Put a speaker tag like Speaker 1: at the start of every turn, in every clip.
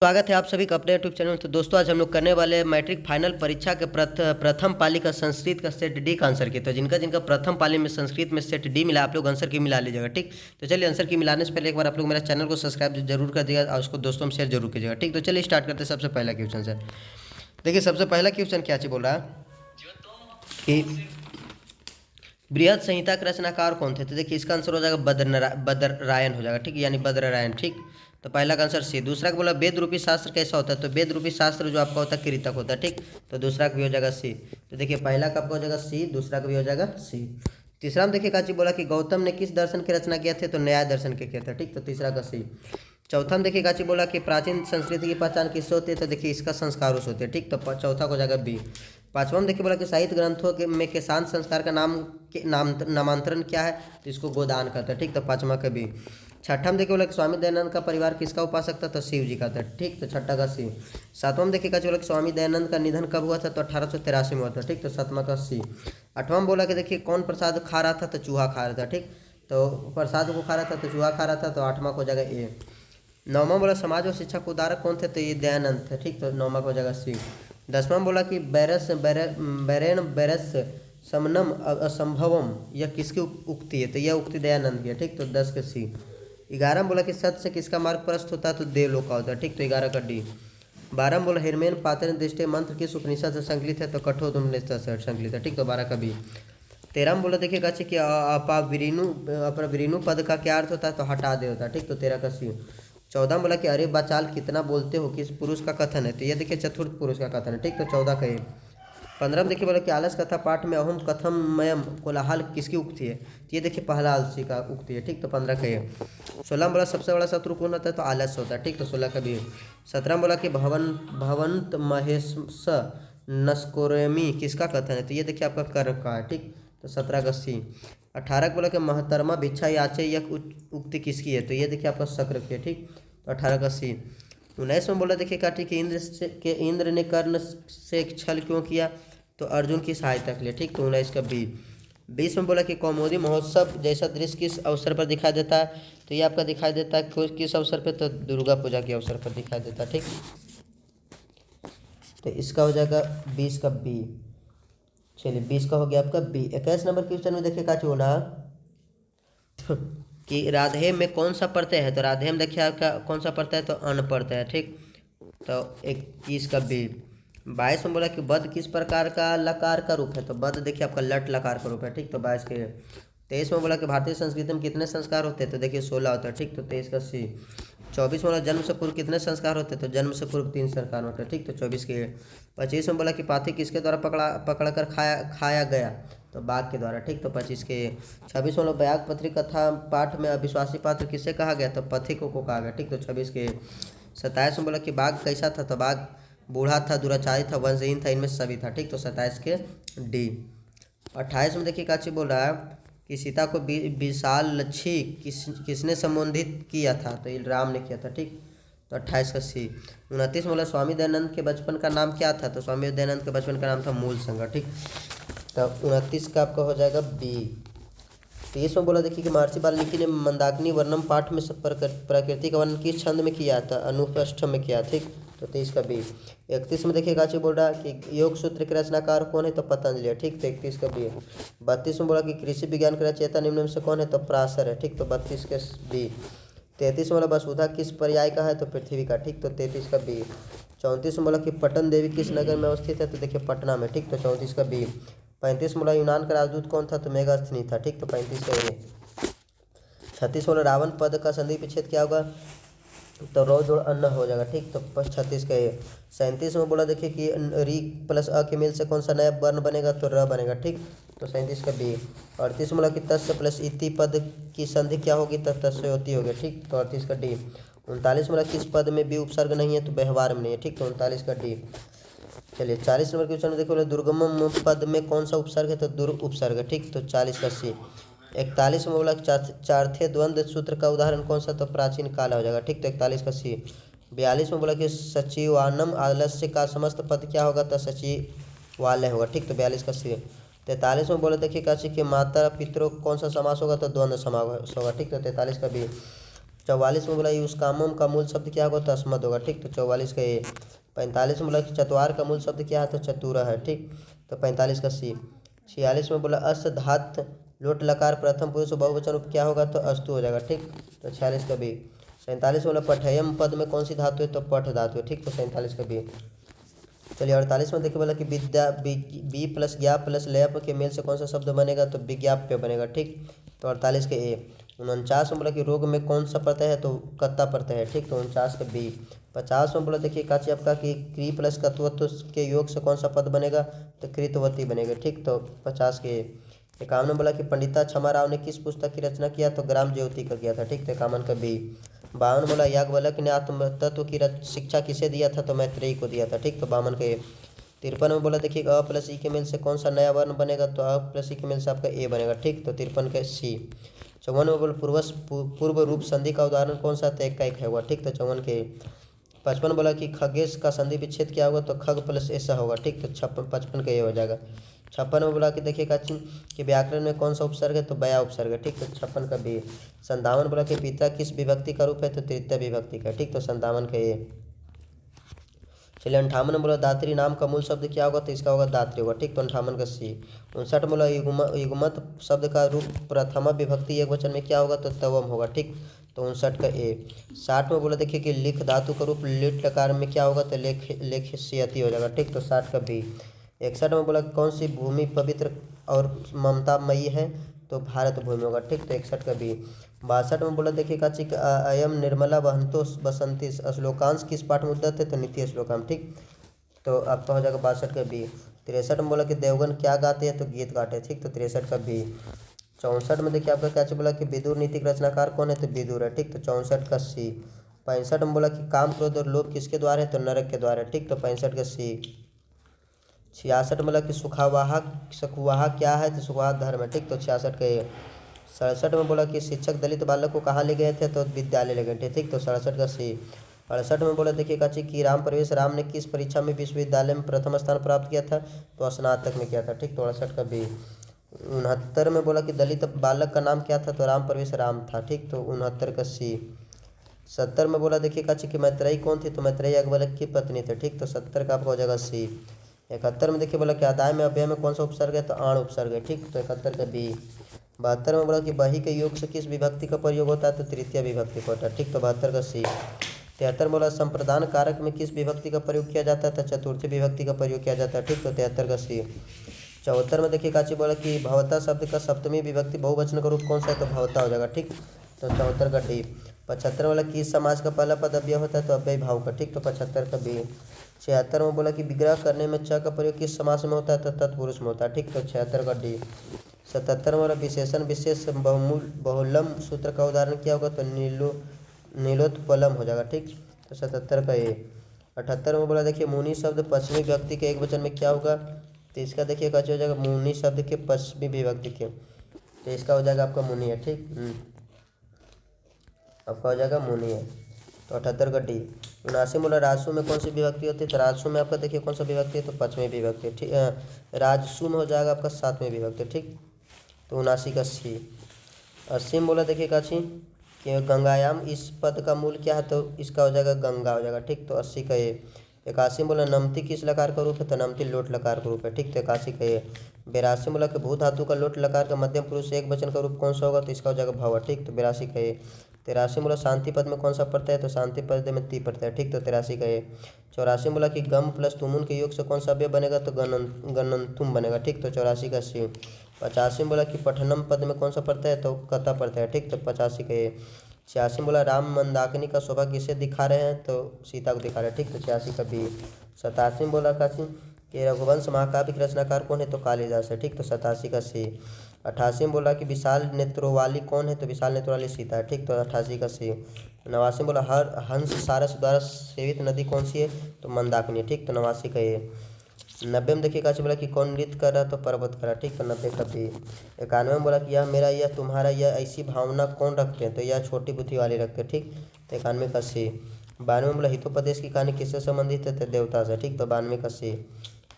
Speaker 1: स्वागत है आप सभी का अपने यूट्यूब चैनल। तो दोस्तों आज हम लोग करने वाले हैं मैट्रिक फाइनल परीक्षा के प्रथम पाली का संस्कृत का सेट डी का आंसर की। तो जिनका जिनका प्रथम पाली में संस्कृत में सेट डी मिला, आप लोग आंसर की मिला लीजिएगा। ठीक, तो चलिए आंसर की मिलाने से पहले एक बार आप लोग मेरा चैनल को सब्सक्राइब जरूर कर दिएगा और उसको दोस्तों में शेयर जरूर कीजिएगा। ठीक, तो चलिए स्टार्ट करते हैं सबसे पहला क्वेश्चन से। देखिए सबसे पहला क्वेश्चन क्या चीज बोल रहा है कि बृहद संहिता के रचनाकार कौन थे। तो देखिए इसका आंसर हो जाएगा बदररायन हो जाएगा। ठीक, यानी बदररायन। ठीक, तो पहला का आंसर सी। दूसरा का बोला वेद रूपी शास्त्र कैसा होता है। तो वेद रूपी शास्त्र जो आपका होता है कृतक होता है। ठीक, तो दूसरा का भी हो जाएगा सी। तो देखिए पहला का आपका हो जाएगा सी, दूसरा का भी हो जाएगा सी। तीसरा में देखिए काची बोला कि गौतम ने किस दर्शन की रचना किया थे। तो न्याय दर्शन के किया था। ठीक, तो तीसरा का सी। चौथा में देखिए काची बोला कि प्राचीन संस्कृति की पहचान किससे होती है। तो देखिए इसका संस्कार से होते हैं। ठीक, तो चौथा को हो जाएगा बी। पांचवा में देखिए बोला कि साहित्य ग्रंथों के में के शांत संस्कार का नामांतरण क्या है। तो इसको गोदान कहते हैं। ठीक, तो पांचवा का बी। छठा में देखिए बोला कि स्वामी दयानंद का परिवार किसका उपासक था। तो शिव जी का था। ठीक, तो छठा का सी। सातवां में देखिए बोला कि स्वामी दयानंद का निधन कब हुआ था। तो 1883 में हुआ था। ठीक, तो सातवां का सी। आठवां में बोला कि देखिए कौन प्रसाद खा रहा था। तो चूहा खा रहा था। ठीक, तो प्रसाद को खा रहा था तो चूहा खा रहा था। तो आठवां को हो जाएगा ए। नौवां बोला समाज और शिक्षा को उदारक कौन थे। तो ये दयानंद थे। ठीक, तो नौवां को हो जाएगा सी। दसवां बोला कि बैरस समनम असंभवम यह किसकी उक्ति है। तो यह उक्ति दयानंद की है। ठीक, तो 10 के सी। 11 बोला कि सत्य से किसका मार्ग प्रस्त होता है। तो देवलोक का होता है। ठीक, तो 11 का डी। 12 बोला हिरमेन पात्र दृष्टि मंत्र किस उपनिषद से संकलित है। तो कठोपनिषद से संकलित है। ठीक, तो 12 का बी। 13 में बोला देखिएगा कि अपविरीनु पद का क्या अर्थ होता है। तो हटा दे होता है। ठीक, तो 13 का सी। 14 में बोला कि अरे बचाल कितना बोलते हो किस पुरुष का कथन है। तो ये देखिए चतुर्थ पुरुष का कथन है। ठीक, तो 14 का ये। 15 में देखिए बोला कि आलस कथा पाठ में अहम कथम मयम कोलाहल किसकी उक्ति है। तो ये देखिए पहला आलसी का उक्ति है। ठीक, तो 15 का ये। 16 में बोला सबसे बड़ा शत्रु कौन होता है। तो आलस होता है। ठीक, तो 16 का भी। 17 में बोला कि भवंत महेश नस्कोरेमी किसका कथन है। तो ये देखिए आपका कर्म का है। ठीक, तो 17 का सी। 18 को बोला कि महतरमा भिक्षा याचे यह उक्ति किसकी है। तो ये देखिए आपका शक्र की है। ठीक, तो 18 का सी। 19 में बोला देखिए काटी कि इंद्र ने कर्ण से छल क्यों किया। तो अर्जुन की सहायता के लिए। ठीक, तो 19 का बी। 20 में बोला कि कौमुदी महोत्सव जैसा दृश्य किस अवसर पर दिखाई देता है। तो ये आपका दिखाई देता है किस अवसर पर। तो दुर्गा पूजा के अवसर पर दिखाई देता है। ठीक, तो इसका हो जाएगा 20 का बी। चलिए 20 का हो गया आपका बी। 21 नंबर क्वेश्चन में देखिए काची बोला कि राधे में कौन सा प्रत्यय है। तो राधे में देखिए आपका कौन सा प्रत्यय है। तो अन प्रत्यय है। ठीक, तो 21 का बी। 22 में बोला कि बद किस प्रकार का लकार का रूप है। तो बद देखिए आपका लट लकार का रूप है। ठीक, तो 22 के। 23 में बोला कि भारतीय संस्कृति में कितने संस्कार होते हैं। तो देखिए 16 होता है। ठीक, तो 23 का सी। 24 में बोला जन्म से पूर्व कितने संस्कार होते हैं। तो जन्म से पूर्व 3 संस्कार होते हैं। ठीक, तो 24 के। 25 में बोला कि पाथी किसके द्वारा पकड़ा कर खाया गया। तो बाघ के द्वारा। ठीक, तो 25 के। 26 में व्याग पत्री कथा पाठ में अविश्वासी पात्र किससे कहा गया। तो पथिक को कहा गया। ठीक, तो 26 के। 27 में बोला कि बाघ कैसा था। तो बाघ बूढ़ा था, दुराचारी था, वंशहीन था, इनमें सभी था। ठीक, तो 27 के डी। 28 में देखिए काची बोल रहा है कि सीता को विशाल लच्छी किसने संबोधित किया था। तो ये राम ने किया था। ठीक, तो 28 का सी। 29 में बोला स्वामी दयानंद के बचपन का नाम क्या था। तो स्वामी दयानंद के बचपन का नाम था मूल संग। ठीक, तो 29 का आपका हो जाएगा बी। 30 में बोला देखिए कि महर्षि वाल्मीकि ने मंदाकिनी वर्णम पाठ में प्रकृति का वर्णन किस छंद में किया था। अनुष्ठ में किया। ठीक, तो 23 का बी। 31 में देखिए काची बोल रहा है कि योग सूत्र के रचनाकार कौन है। तो पतंजलि है। ठीक, तो 31 का बी। 32 में बोला कि कृषि विज्ञान के रचयिता निम्न में से कौन है। तो पराशर है। ठीक, तो 32 के बी। 33 में बोला वसुधा किस पर्याय का है। तो पृथ्वी का। ठीक, तो 33 का बी। 34 में बोला कि पटन देवी किस नगर में अवस्थित है। तो देखिए पटना में। ठीक, तो 34 का बी। 35 बोला यूनान का राजदूत कौन था। तो मेगास्थनी था। ठीक, तो 35 का ए। 36 बोला रावण पद का संधि विच्छेद क्या होगा। तो रो जोड़ अन्न हो जाएगा। ठीक, तो 36 का ए। 37 में बोला देखिए कि री प्लस अ के मेल से कौन सा नया वर्ण बनेगा। तो र बनेगा। ठीक, तो 37 का बी। 38 बोला कि तस्य प्लस इति पद की संधि क्या होगी। तो तस्योति होगी। ठीक, तो 38 का डी। 39 बोला किस पद में बी उपसर्ग नहीं है। तो व्यवहार में नहीं है। ठीक, तो 39 का डी। चलिए 40 नंबर क्वेश्चन देखो बोले दुर्गम पद में कौन सा उपसर्ग है। तो दुर्ग उपसर्ग है। ठीक, तो 40 का सी। 41 में बोला चार्थे द्वंद्व सूत्र का उदाहरण कौन सा। तो प्राचीन काल हो जाएगा। ठीक, तो 41 का सी। 42 में बोला कि सचिवानम आलस्य का समस्त पद क्या होगा। तो सचिवालय होगा। ठीक, तो 42 का सी। 43 में बोला देखिए काशी कि माता पितरों कौन सा समास होगा। तो द्वंद्व समास होगा। ठीक, तो 43 का बी। 44 में बोला यूस कामम का मूल शब्द क्या होगा तो अस्मद होगा, ठीक। तो 44 का ए। 45 में बोला कि चतवार का मूल शब्द क्या है तो चतुरा है, ठीक। तो 45 का सी। 46 में बोला अस धात लोट लकार प्रथम पुरुष बहुवचन रूप क्या होगा तो अस्तु हो जाएगा, ठीक। तो 46 का बी। 47 में बोला पठयम पद में कौन सी धातु है तो पठ धातु है, ठीक। तो 47 का बी। चलिए 48 में देखिए बोला कि विद्या बी प्लस ज्ञाप प्लस लयप के मेल से कौन सा शब्द बनेगा तो विज्ञाप्य बनेगा, ठीक। तो 48 के ए। 49 में बोला कि रोग में कौन सा प्रत्यय है तो कत्ता प्रत्यय है, ठीक। तो 49 का बी। 50 में बोला देखिए काची आपका कि क्री प्लस कत्वत्व के योग से कौन सा पद बनेगा तो कृतवती बनेगा, ठीक। तो 50 के ए। 51 में बोला कि पंडिता क्षमा राव ने किस पुस्तक की रचना किया तो ग्राम ज्योति का किया था, ठीक। तो 51 का बी। 52 बोला याज्ञवल्क्य ने आत्म तत्व की शिक्षा किसे दिया था तो मैत्रेयी को दिया था, ठीक। तो 52 के। 53 में बोला देखिए अ प्लस ई के मेल से कौन सा नया वर्ण बनेगा तो अ प्लस ई के मेल से आपका ए बनेगा, ठीक। तो 53 के सी। 54 में बोला पूर्व रूप संधि का उदाहरण कौन सा तो एक का एक है हुआ, ठीक। तो 54 के। 55 बोला कि खगेश का संधि विच्छेद क्या होगा तो खग प्लस ऐसा होगा, ठीक। तो 55 का ये हो जाएगा। 56 में बोला कि देखिएगा कि व्याकरण में कौन सा उपसर्ग है तो बया उपसर्ग है, ठीक। तो 56 का बी। 57 बोला कि पिता किस विभक्ति का रूप है तो तृतीय विभक्ति का, ठीक। तो 57 का ए। चलिए 58 में बोला दात्री नाम का मूल शब्द क्या होगा तो इसका होगा दात्री होगा, ठीक। तो 58 का सी। 59 बोला युग्मत शब्द का रूप प्रथमा विभक्ति एक वचन में क्या होगा तो तवम होगा, ठीक। तो 59 का ए। 60 में बोला देखिए कि लिख धातु का रूप लिट लकार में क्या होगा तो लेख सियति हो जाएगा, ठीक। तो 60 का बी। 61 में बोला कौन सी भूमि पवित्र और ममतामयी है तो भारत भूमि होगा, ठीक। तो 61 का बी। 62 में बोला देखिए काचिक अयम निर्मला वहंतो बसंती श्लोकांश किस पाठ में उद्धत है तो नीति श्लोकाम, ठीक। तो आपका हो जाएगा 62 का बी। 63 में बोला कि देवगन क्या गाते हैं तो गीत गाते हैं, ठीक। तो 63 का बी। 64 में देखिए आपका क्या बोला कि विदुर नीतिक रचनाकार कौन है तो विदुर है, ठीक। तो 64 का सी। 65 में बोला कि काम क्रोध और लोभ किसके द्वारा है तो नरक के द्वारा है, ठीक। तो 65 का सी। 66 में बोला कि सुखवाहा क्या है तो सुखवाह धर्म है, ठीक। तो 66 का ए। 67 में बोला कि शिक्षक दलित बालक को कहाँ ले गए थे तो विद्यालय ले गए थे, ठीक। तो 67 का सी। 68 में बोला देखिए काची कि राम प्रवेश राम ने किस परीक्षा में विश्वविद्यालय में प्रथम स्थान प्राप्त किया था तो स्नातक में किया था, ठीक। तो 68 का बी। 69 में बोला कि दलित बालक का नाम क्या था तो राम प्रवेश राम था, ठीक। तो 69 का सी। 70 में बोला देखिए काची कि मैत्रेयी कौन थी तो मैत्रेयी याज्ञवल्क्य की पत्नी थे, ठीक। तो 70 का आपका हो जाएगा सी। 71 में देखिए बोला कि आदाय में अव्यय में कौन सा उपसर्ग है तो आण उपसर्ग है, ठीक। तो 71 का बी। 72 में बोला कि बही के योग से किस विभक्ति का प्रयोग होता है तो तृतीय विभक्ति का होता है, ठीक। तो 72 का सी। 73 बोला संप्रदान कारक में किस विभक्ति का प्रयोग किया जाता है तो चतुर्थी विभक्ति का प्रयोग किया जाता है, ठीक। तो 73 का सी। 74 में देखिए काची बोला कि भवता शब्द का सप्तमी विभक्ति बहुवचन का रूप कौन सा है तो भवता हो जाएगा, ठीक। तो 74 का डी। 75 वाला किस समाज का पहला पद अव्यय होता है तो अव्यय भाव का, ठीक। तो 75 का बी। 76 में बोला कि विग्रह करने में च का प्रयोग किस समास में होता है तो तत्पुरुष में होता है, ठीक। तो 76 का डी। 77 में बोला विशेषण विशेष बहुलम सूत्र का उदाहरण क्या होगा तो नीलोत्पलम हो जाएगा, ठीक। तो 77 का ए। 78 में बोला देखिए मुनि शब्द पश्चिमी विभक्ति के एक वचन में क्या होगा तो इसका देखिए कैसे हो जाएगा मुनि शब्द के पश्चिमी विभक्ति के, तो इसका हो जाएगा आपका मुनि है, ठीक। आपका हो जाएगा मुनि है। तो 78 का डी। 79 बोला राजसु में कौन सी विभक्ति होती है तो राजसु में आपका देखिए कौन सा विभक्ति है तो पश्चिमी विभक्ति है, ठीक। राजसु में हो जाएगा आपका सातवीं विभक्ति, ठीक। तो 79 का सी। 80 में बोला देखिए काची कि गंगायाम इस पद का मूल क्या है तो इसका हो जाएगा गंगा हो जाएगा, ठीक। तो 80 का ए। 81 बोला नमती किस लकार का रूप है तो नमती लोट लकार का रूप है, ठीक। तो 81 का ए। 82 बोला कि भू धातु का लोट लकार का मध्यम पुरुष एक वचन का रूप कौन सा होगा तो इसका हो जाएगा भव, ठीक। तो 82 का ए। 83 बोला शांति पद में कौन सा प्रत्यय है तो शांति पद में ती प्रत्यय है, ठीक। तो 83 का ए। 84 बोला कि गम प्लस तुमुन के योग से कौन सा अव्यय बनेगा तो गणनतुम बनेगा, ठीक। तो 84 का सी। 85 बोला कि पठनम पद में कौन सा प्रत्यय है तो कता प्रत्यय है, ठीक। तो 85 का ए। 86 बोला राम मंदाकिनी का शोभा किसे दिखा रहे हैं तो सीता को दिखा रहे हैं, ठीक। तो 86 का बी। 87 बोला काची कि रघुवंश महाकाव्य के रचनाकार कौन है तो कालिदास है, ठीक। तो 87 का सी। 88 में बोला कि विशाल नेत्रों वाली कौन है तो विशाल नेत्रों वाली सीता है, ठीक। तो 88 का सी। 89 बोला हर हंस सारस द्वारा सेवित नदी कौन सी है तो मंदाकिनी है, ठीक। तो 89 का ए। 90 में देखिए काची बोला कि कौन नृत्य कर रहा तो पर्वत कर रहा, ठीक। तो 90 का बी। 91 में बोला कि यह मेरा यह तुम्हारा यह ऐसी भावना कौन रखते हैं तो यह छोटी बुद्धि वाले रखते हैं, ठीक। तो 91 का सी। 92 में बोला हितोपदेश की कहानी किससे संबंधित है तो देवता से, ठीक। तो 92 का सी।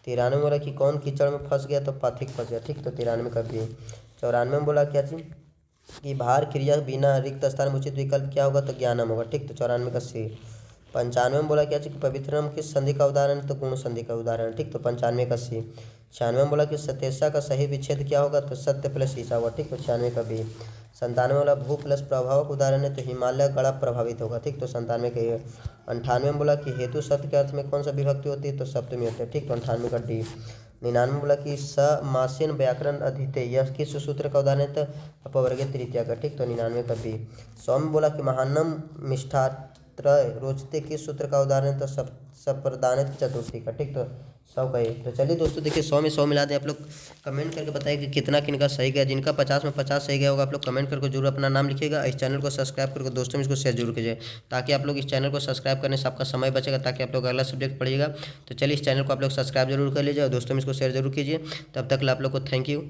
Speaker 1: 93 में बोला कि कौन कीचड़ में फंस गया तो पाथिक फंस गया, ठीक। तो 93 का बी। 94 में बोला क्या चीज कि भार क्रिया बिना रिक्त स्थान में उचित विकल्प क्या होगा, तो ज्ञानम होगा। ठीक, तो 94 का सी। 95 में बोला क्या कि पवित्रम किस संधि का उदाहरण है, तो गुण संधि का उदाहरण है। ठीक, तो 95 का सी। 96 में बोला कि सतेसा का सही विच्छेद क्या होगा, तो सत्य प्लस ईसा होगा। ठीक, तो 96 का बी। 97 वाला भू प्लस प्रभाव का उदाहरण है, तो हिमालय गड़ा प्रभावित होगा। ठीक, तो 97 का ये। 98 में बोला कि हेतु शब्द के अर्थ में कौन सा विभक्ति होती है, तो सप्तमी होती है। ठीक, तो 98 का डी। 99 बोला कि समासीन व्याकरण अधीते, यह किस सूत्र का उदाहरण है, तो अपवर्गीय तृतीया का। ठीक, तो 99 का बी। 100 में बोला कि महानम मिष्ठात्र रोचते किस सूत्र का उदाहरण है, तो सप्रदानित चतुर्थी का। ठीक, तो 100 का एक। तो चलिए दोस्तों देखिए 100 में 100 मिला दें। आप लोग कमेंट करके बताइए कि कितना किनका सही गया। जिनका 50 में 50 सही गया होगा आप लोग कमेंट करके जरूर अपना नाम लिखिएगा। इस चैनल को सब्सक्राइब करके दोस्तों में इसको शेयर जरूर कीजिए, ताकि आप लोग इस चैनल को सब्सक्राइब करने से आपका समय बचेगा, ताकि आप लोग अगला सब्जेक्ट पढ़िएगा। तो चलिए इस चैनल को आप लोग सब्सक्राइब जरूर कर लीजिए और दोस्तों में इसको शेयर जरूर कीजिए। तब तक आप लोग को थैंक यू।